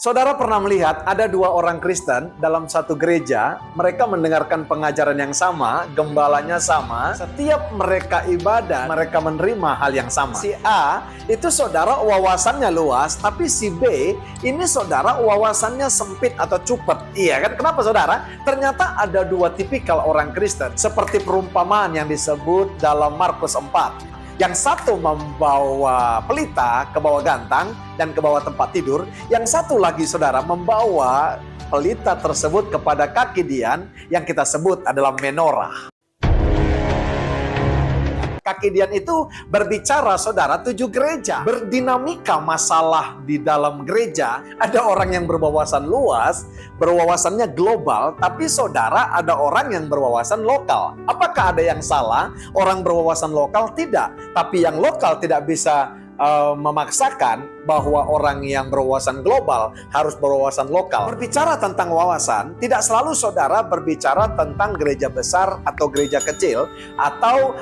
Saudara pernah melihat ada dua orang Kristen dalam satu gereja, mereka mendengarkan pengajaran yang sama, gembalanya sama, setiap mereka ibadah, mereka menerima hal yang sama. Si A itu saudara wawasannya luas, tapi si B ini saudara wawasannya sempit atau cupet. Iya kan? Kenapa saudara? Ternyata ada dua tipikal orang Kristen, seperti perumpamaan yang disebut dalam Markus 4. Yang satu membawa pelita ke bawah gantang dan ke bawah tempat tidur. Yang satu lagi saudara membawa pelita tersebut kepada kaki Dian yang kita sebut adalah menorah. Kaki Dian itu berbicara saudara 7 gereja. Berdinamika masalah di dalam gereja. Ada orang yang berwawasan luas, berwawasannya global, tapi saudara ada orang yang berwawasan lokal. Apakah ada yang salah? Orang berwawasan lokal tidak. Tapi yang lokal tidak bisa memaksakan bahwa orang yang berwawasan global harus berwawasan lokal. Berbicara tentang wawasan, tidak selalu saudara berbicara tentang gereja besar atau gereja kecil, atau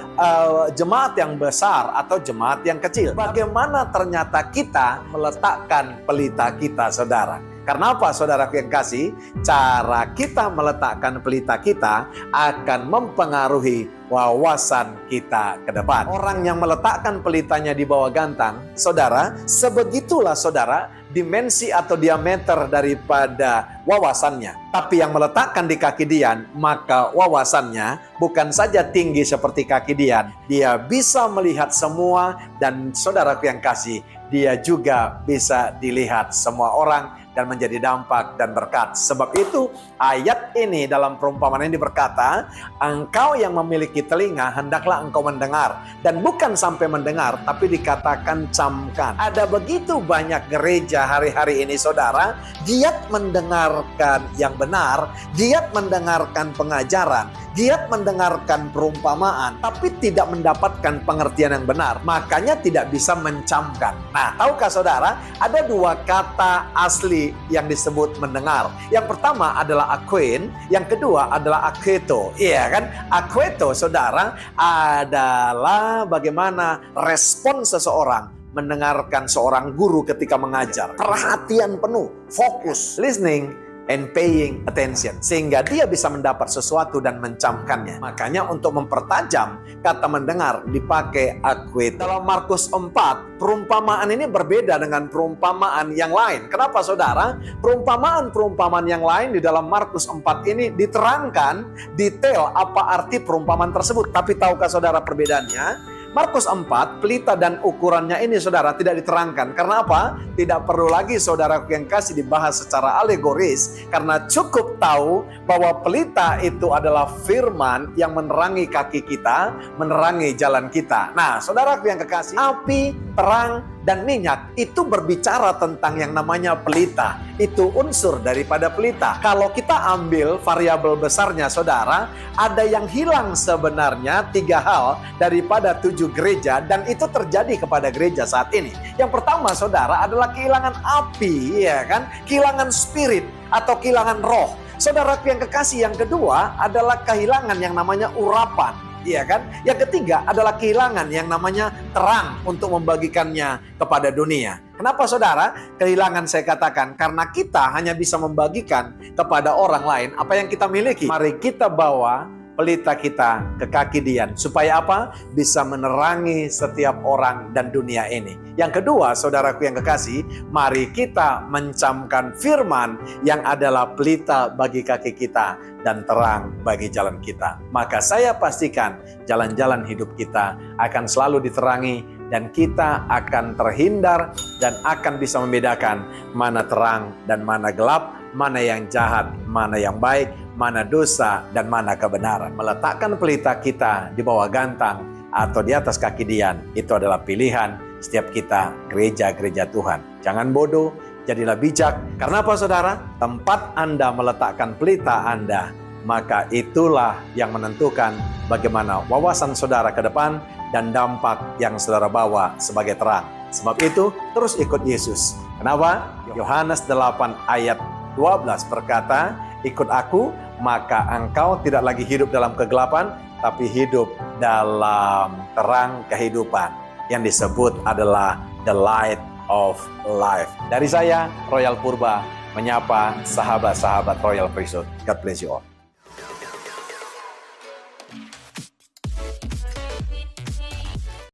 jemaat yang besar atau jemaat yang kecil. Bagaimana ternyata kita meletakkan pelita kita, saudara? Karena apa, saudaraku yang kasih? Cara kita meletakkan pelita kita akan mempengaruhi wawasan kita ke depan. Orang yang meletakkan pelitanya di bawah gantang, saudara, sebegitulah saudara dimensi atau diameter daripada wawasannya. Tapi yang meletakkan di kaki Dian, maka wawasannya bukan saja tinggi seperti kaki Dian, dia bisa melihat semua, dan saudaraku yang kasih, dia juga bisa dilihat semua orang dan menjadi dampak dan berkat. Sebab itu ayat ini dalam perumpamaan ini berkata, engkau yang memiliki telinga hendaklah engkau mendengar. Dan bukan sampai mendengar, tapi dikatakan camkan. Ada begitu banyak gereja hari-hari ini saudara, giat mendengarkan yang benar, giat mendengarkan pengajaran, giat mendengarkan perumpamaan, tapi tidak mendapatkan pengertian yang benar. Makanya tidak bisa mencamkan. Nah, tahukah saudara, ada dua kata asli yang disebut mendengar. Yang pertama adalah aquein, yang kedua adalah aqueto. Iya kan? Aqueto saudara adalah bagaimana respon seseorang mendengarkan seorang guru ketika mengajar. Perhatian penuh, fokus, listening and paying attention, sehingga dia bisa mendapat sesuatu dan mencamkannya. Makanya untuk mempertajam kata mendengar dipakai aqueto. Dalam Markus 4, perumpamaan ini berbeda dengan perumpamaan yang lain. Kenapa saudara? Perumpamaan-perumpamaan yang lain di dalam Markus 4 ini diterangkan detail apa arti perumpamaan tersebut. Tapi tahukah saudara perbedaannya? Markus 4, pelita dan ukurannya ini saudara tidak diterangkan. Karena apa? Tidak perlu lagi saudara yang kasih dibahas secara alegoris. Karena cukup tahu bahwa pelita itu adalah firman yang menerangi kaki kita, menerangi jalan kita. Nah, saudaraku yang kekasih, api, terang, dan minyak itu berbicara tentang yang namanya pelita. Itu unsur daripada pelita. Kalau kita ambil variabel besarnya saudara, ada yang hilang sebenarnya 3 hal daripada 7 gereja, dan itu terjadi kepada gereja saat ini. Yang pertama saudara adalah kehilangan api, ya kan? Kehilangan spirit atau kehilangan roh. Saudaraku yang kekasih, yang kedua adalah kehilangan yang namanya urapan. Iya kan? Yang ketiga adalah kehilangan yang namanya terang untuk membagikannya kepada dunia. Kenapa saudara? Kehilangan saya katakan karena kita hanya bisa membagikan kepada orang lain apa yang kita miliki. Mari kita bawa pelita kita ke kaki Dian. Supaya apa? Bisa menerangi setiap orang dan dunia ini. Yang kedua, saudaraku yang kekasih, mari kita mencamkan firman yang adalah pelita bagi kaki kita dan terang bagi jalan kita. Maka saya pastikan jalan-jalan hidup kita akan selalu diterangi, dan kita akan terhindar dan akan bisa membedakan mana terang dan mana gelap, mana yang jahat, mana yang baik, mana dosa dan mana kebenaran. Meletakkan pelita kita di bawah gantang atau di atas kaki Dian, itu adalah pilihan setiap kita gereja-gereja Tuhan. Jangan bodoh, jadilah bijak. Karena apa saudara? Tempat Anda meletakkan pelita Anda, maka itulah yang menentukan bagaimana wawasan saudara ke depan dan dampak yang saudara bawa sebagai terang. Sebab itu, terus ikut Yesus. Kenapa? Yohanes 8 ayat 12 berkata, ikut aku, maka engkau tidak lagi hidup dalam kegelapan, tapi hidup dalam terang kehidupan. Yang disebut adalah the light of life. Dari saya, Royal Purba, menyapa sahabat-sahabat Royal Priesthood. God bless you all.